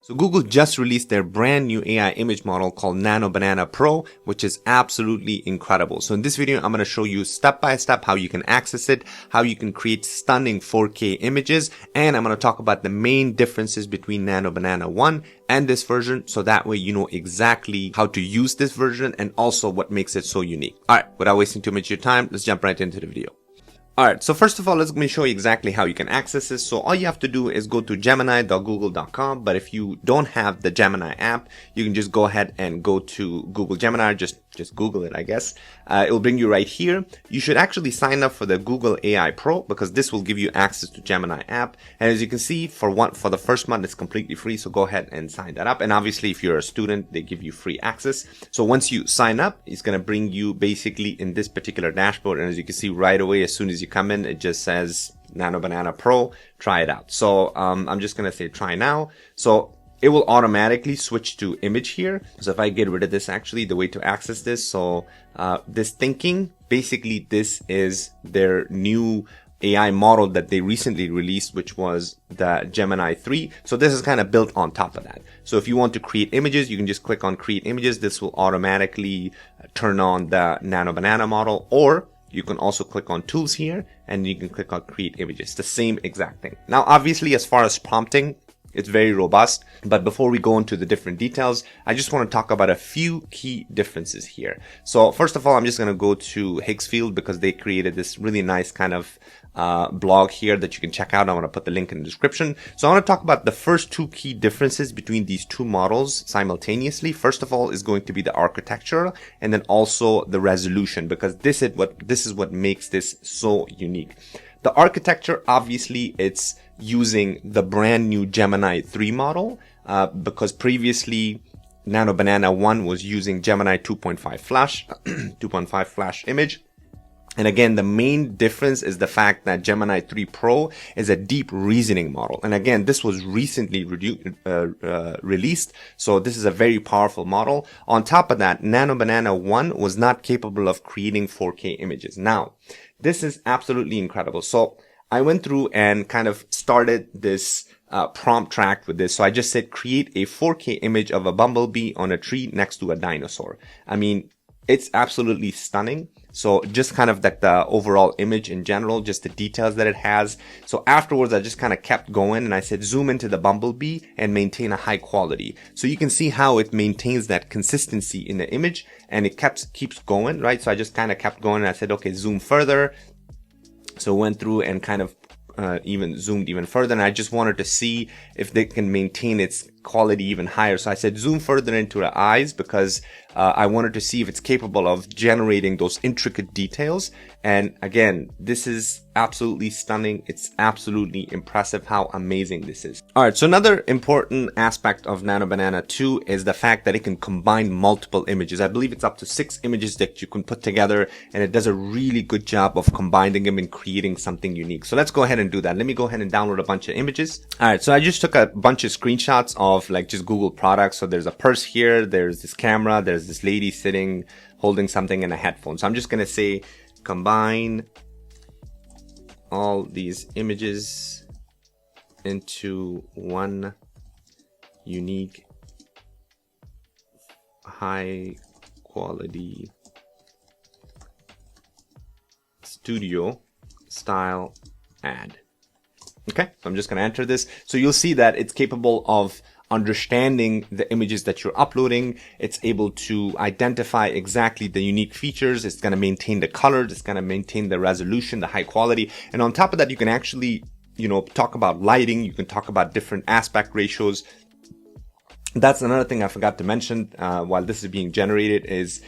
So Google just released their brand new AI image model called Nano Banana Pro, which is absolutely incredible. So in this video, I'm going to show you step by step how you can access it, how you can create stunning 4K images, and I'm going to talk about the main differences between Nano Banana 1 and this version, so that way you know exactly how to use this version and also what makes it so unique. Alright, without wasting too much of your time, let's jump right into the video. Alright, so first of all, let me show you exactly how you can access this. So all you have to do is go to gemini.google.com, but if you don't have the Gemini app, you can just go ahead and go to Google Gemini, just Google it, I guess. It will bring you right here. You should actually sign up for the Google AI Pro because this will give you access to Gemini app. And as you can see, for the first month, it's completely free. So go ahead and sign that up. And obviously, if you're a student, they give you free access. So once you sign up, it's going to bring you basically in this particular dashboard. And as you can see right away, as soon as you come in, it just says Nano Banana Pro, try it out. So I'm just going to say try now. So it will automatically switch to image here. So if I get rid of this, actually, the way to access this, so this thinking, basically this is their new AI model that they recently released, which was the Gemini 3. So this is kind of built on top of that. So if you want to create images, you can just click on create images. This will automatically turn on the Nano Banana model, or you can also click on tools here and you can click on create images, the same exact thing. Now, obviously, as far as prompting, it's very robust, but before we go into the different details, I just want to talk about a few key differences here. So first of all, I'm just going to go to Higgsfield because they created this really nice kind of blog here that you can check out. I want to put the link in the description. So I want to talk about the first two key differences between these two models simultaneously. First of all is going to be the architecture and then also the resolution, because this is what makes this so unique. The architecture, obviously, it's using the brand new Gemini 3 model, because previously Nano Banana 1 was using Gemini 2.5 Flash, 2.5 Flash image. And again, the main difference is the fact that Gemini 3 Pro is a deep reasoning model. And again, this was recently released. So this is a very powerful model. On top of that, Nano Banana 1 was not capable of creating 4K images. Now, this is absolutely incredible. So I went through and kind of started this prompt track with this. So I just said, create a 4K image of a bumblebee on a tree next to a dinosaur. I mean, it's absolutely stunning. So just kind of like the overall image in general, just the details that it has. So afterwards, I just kind of kept going and I said, zoom into the bumblebee and maintain a high quality. So you can see how it maintains that consistency in the image and it keeps going, right? So I just kind of kept going and I said, okay, zoom further. So went through and kind of even zoomed even further, and I just wanted to see if they can maintain its quality even higher. So I said zoom further into the eyes because I wanted to see if it's capable of generating those intricate details. And again, this is absolutely stunning. It's absolutely impressive how amazing this is. All right, so another important aspect of Nano Banana 2 is the fact that it can combine multiple images. I believe it's up to 6 images that you can put together, and it does a really good job of combining them and creating something unique. So let's go ahead and do that. Let me go ahead and download a bunch of images. All right, so I just took a bunch of screenshots of like just Google products. So there's a purse here, there's this camera, there's this lady sitting holding something in a headphone. So I'm just going to say combine all these images into one unique high quality studio style ad. Okay, so I'm just going to enter this. So you'll see that it's capable of understanding the images that you're uploading. It's able to identify exactly the unique features. It's going to maintain the colors. It's going to maintain the resolution, the high quality. And on top of that, you can actually, talk about lighting. You can talk about different aspect ratios. That's another thing I forgot to mention while this is being generated is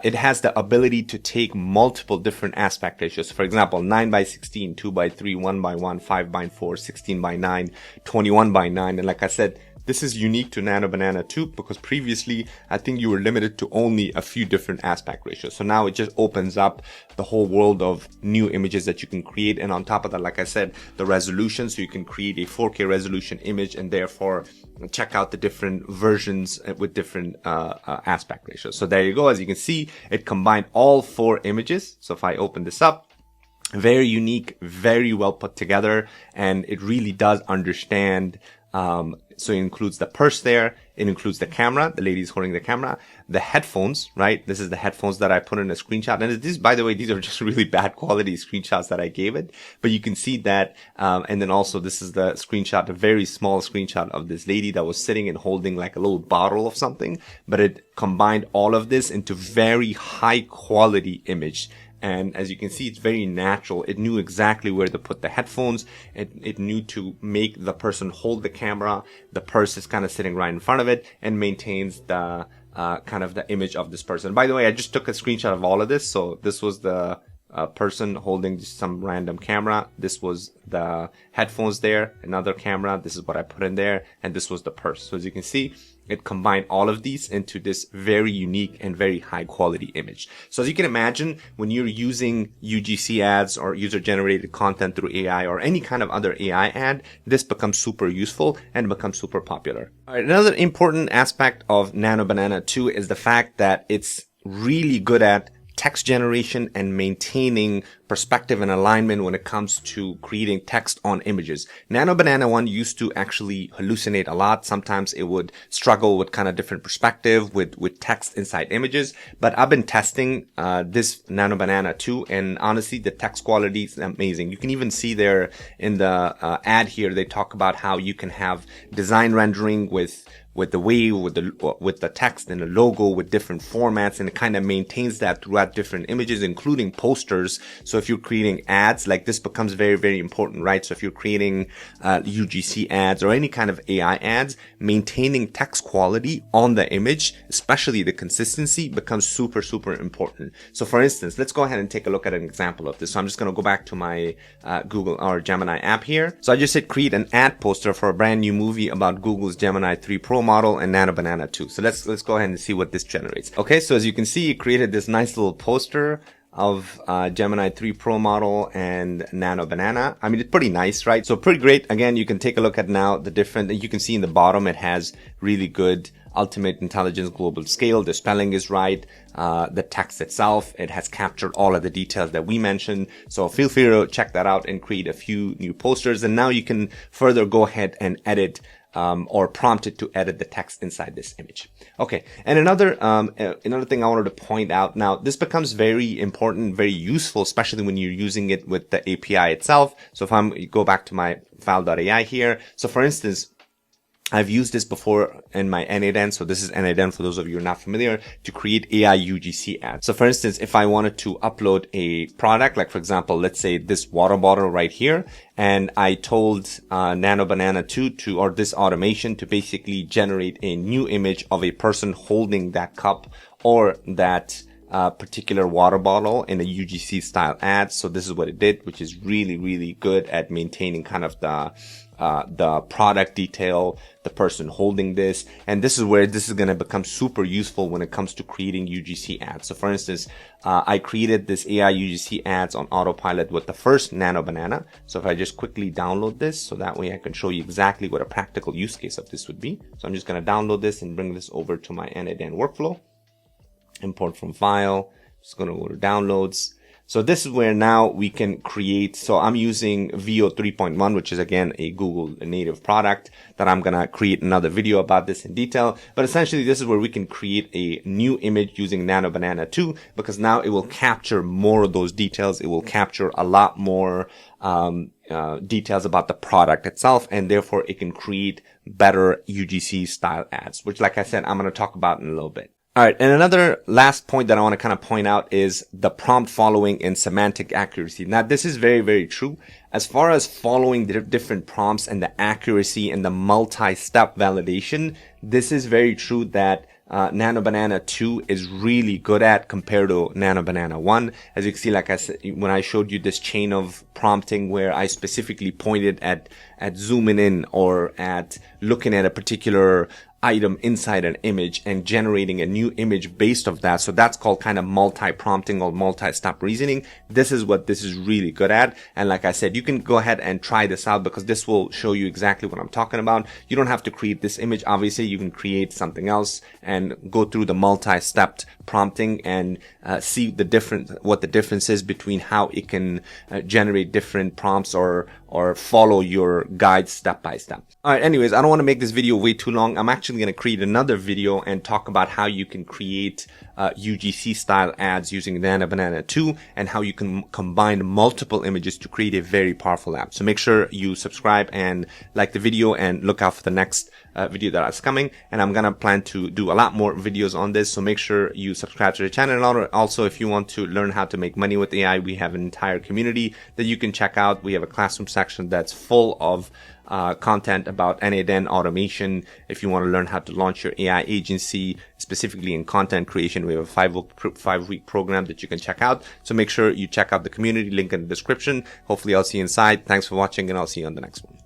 it has the ability to take multiple different aspect ratios. For example, 9:16, 2:3, 1:1, 5:4, 16:9, 21:9. And like I said, this is unique to Nano Banana 2 because previously I think you were limited to only a few different aspect ratios. So now it just opens up the whole world of new images that you can create. And on top of that, like I said, the resolution, so you can create a 4K resolution image and therefore check out the different versions with different aspect ratios. So there you go. As you can see, it combined all 4 images. So if I open this up, very unique, very well put together, and it really does understand right? So it includes the purse there. It includes the camera. The lady's holding the camera. The headphones, right? This is the headphones that I put in a screenshot. And this, by the way, these are just really bad quality screenshots that I gave it. But you can see that. And then also this is the screenshot, a very small screenshot of this lady that was sitting and holding like a little bottle of something. But it combined all of this into very high quality image. And as you can see, it's very natural. It knew exactly where to put the headphones. It knew to make the person hold the camera. The purse is kind of sitting right in front of it and maintains the kind of the image of this person. By the way, I just took a screenshot of all of this. So this was the person holding just some random camera. This was the headphones there, another camera. This is what I put in there. And this was the purse. So as you can see, it combined all of these into this very unique and very high quality image. So as you can imagine, when you're using UGC ads or user generated content through AI or any kind of other AI ad, this becomes super useful and becomes super popular. All right, another important aspect of Nano Banana 2 is the fact that it's really good at text generation and maintaining perspective and alignment when it comes to creating text on images. Nano Banana 1 used to actually hallucinate a lot. Sometimes it would struggle with kind of different perspective with text inside images. But I've been testing this Nano Banana 2, and honestly, the text quality is amazing. You can even see there in the ad here, they talk about how you can have design rendering with the wave, with the text and the logo with different formats, and it kind of maintains that throughout different images, including posters. So if you're creating ads, like this becomes very, very important, right? So if you're creating UGC ads or any kind of AI ads, maintaining text quality on the image, especially the consistency, becomes super, super important. So for instance, let's go ahead and take a look at an example of this. So I'm just going to go back to my Google or Gemini app here. So I just said create an ad poster for a brand new movie about Google's Gemini 3 Pro model and Nano Banana 2. So let's go ahead and see what this generates. Okay, so as you can see, it created this nice little poster of Gemini 3 Pro model and Nano Banana. I mean, it's pretty nice, right? So pretty great. Again, you can take a look at now the different, you can see in the bottom, it has really good ultimate intelligence global scale. The spelling is right. The text itself, it has captured all of the details that we mentioned. So feel free to check that out and create a few new posters. And now you can further go ahead and edit or prompt it to edit the text inside this image. Okay. And another thing I wanted to point out now, this becomes very important, very useful, especially when you're using it with the API itself. So if I go back to my file.ai here. So for instance, I've used this before in my N8N. So this is N8N for those of you who are not familiar, to create AI UGC ads. So for instance, if I wanted to upload a product, like for example, let's say this water bottle right here, and I told Nano Banana 2 or this automation to basically generate a new image of a person holding that cup or that particular water bottle in a UGC style ad. So this is what it did, which is really, really good at maintaining kind of the product detail, the person holding this. And this is where this is going to become super useful when it comes to creating UGC ads. So for instance, I created this AI UGC ads on autopilot with the first Nano Banana. So if I just quickly download this, so that way I can show you exactly what a practical use case of this would be. So I'm just going to download this and bring this over to my N8N workflow. Import from file. Just going to go to downloads. So this is where now we can create. So I'm using VO 3.1, which is again a Google native product that I'm going to create another video about this in detail. But essentially this is where we can create a new image using Nano Banana 2, because now it will capture more of those details. It will capture a lot more details about the product itself, and therefore it can create better UGC style ads, which like I said, I'm going to talk about in a little bit. All right. And another last point that I want to kind of point out is the prompt following and semantic accuracy. Now, this is very, very true. As far as following the different prompts and the accuracy and the multi-step validation, this is very true that Nano Banana 2 is really good at compared to Nano Banana 1. As you can see, like I said, when I showed you this chain of prompting where I specifically pointed at zooming in or at looking at a particular item inside an image and generating a new image based off that. So that's called kind of multi-prompting or multi-step reasoning. This is what this is really good at. And like I said, you can go ahead and try this out because this will show you exactly what I'm talking about. You don't have to create this image. Obviously, you can create something else and go through the multi-stepped prompting and see what the difference is between how it can generate different prompts or follow your guide step by step. All right. Anyways, I don't want to make this video way too long. I'm actually going to create another video and talk about how you can create UGC style ads using Nano Banana 2 and how you can combine multiple images to create a very powerful app. So make sure you subscribe and like the video and look out for the next video that's coming. And I'm going to plan to do a lot more videos on this. So make sure you subscribe to the channel. And also, if you want to learn how to make money with AI, we have an entire community that you can check out. We have a classroom section that's full of content about NADN automation. If you want to learn how to launch your AI agency, specifically in content creation, we have a 5-week program that you can check out. So make sure you check out the community link in the description. Hopefully I'll see you inside. Thanks for watching, and I'll see you on the next one.